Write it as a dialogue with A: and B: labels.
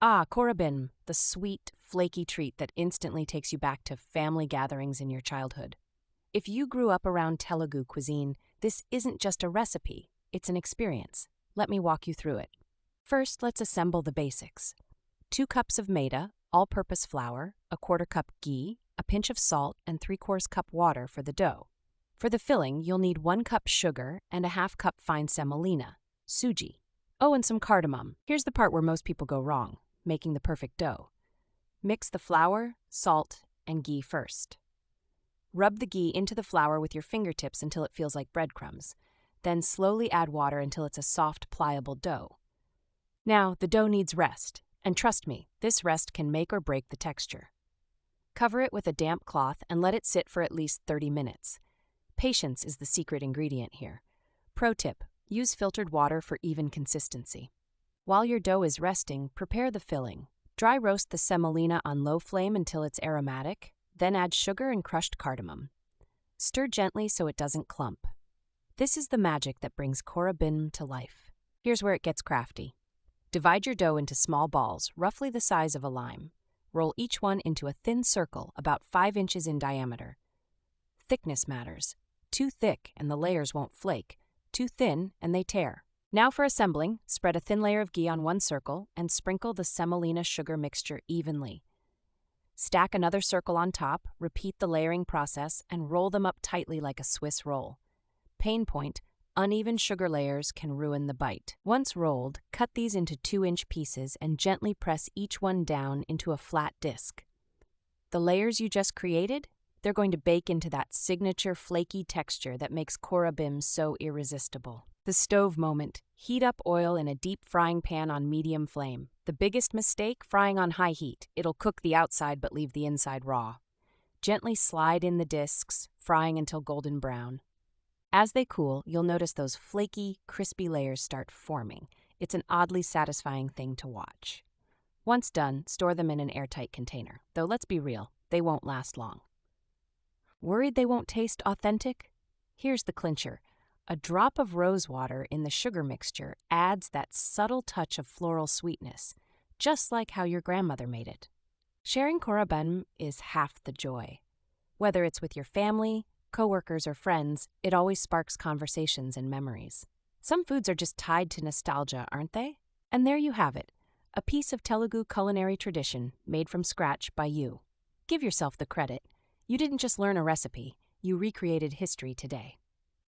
A: Ah, Korabynm, the sweet, flaky treat that instantly takes you back to family gatherings in your childhood. If you grew up around Telugu cuisine, this isn't just a recipe, it's an experience. Let me walk you through it. First, let's assemble the basics. 2 cups of maida, all-purpose flour, a quarter cup ghee, a pinch of salt, and 3/4 cup water for the dough. For the filling, you'll need 1 cup sugar and a half cup fine semolina, suji. Oh, and some cardamom. Here's the part where most people go wrong, making the perfect dough. Mix the flour, salt, and ghee first. Rub the ghee into the flour with your fingertips until it feels like breadcrumbs. Then slowly add water until it's a soft, pliable dough. Now, the dough needs rest, and trust me, this rest can make or break the texture. Cover it with a damp cloth and let it sit for at least 30 minutes. Patience is the secret ingredient here. Pro tip, use filtered water for even consistency. While your dough is resting, prepare the filling. Dry roast the semolina on low flame until it's aromatic, then add sugar and crushed cardamom. Stir gently so it doesn't clump. This is the magic that brings Korabynm to life. Here's where it gets crafty. Divide your dough into small balls, roughly the size of a lime. Roll each one into a thin circle about 5 inches in diameter. Thickness matters. Too thick and the layers won't flake. Too thin and they tear. Now for assembling, spread a thin layer of ghee on one circle and sprinkle the semolina sugar mixture evenly. Stack another circle on top, repeat the layering process, and roll them up tightly like a Swiss roll. Pain point, uneven sugar layers can ruin the bite. Once rolled, cut these into 2-inch pieces and gently press each one down into a flat disc. The layers you just created? They're going to bake into that signature flaky texture that makes Korabynm so irresistible. The stove moment. Heat up oil in a deep frying pan on medium flame. The biggest mistake, frying on high heat. It'll cook the outside but leave the inside raw. Gently slide in the discs, frying until golden brown. As they cool, you'll notice those flaky, crispy layers start forming. It's an oddly satisfying thing to watch. Once done, store them in an airtight container. Though let's be real, they won't last long. Worried they won't taste authentic? Here's the clincher. A drop of rose water in the sugar mixture adds that subtle touch of floral sweetness, just like how your grandmother made it. Sharing Korabynm is half the joy. Whether it's with your family, coworkers, or friends, it always sparks conversations and memories. Some foods are just tied to nostalgia, aren't they? And there you have it, a piece of Telugu culinary tradition made from scratch by you. Give yourself the credit. You didn't just learn a recipe, you recreated history today.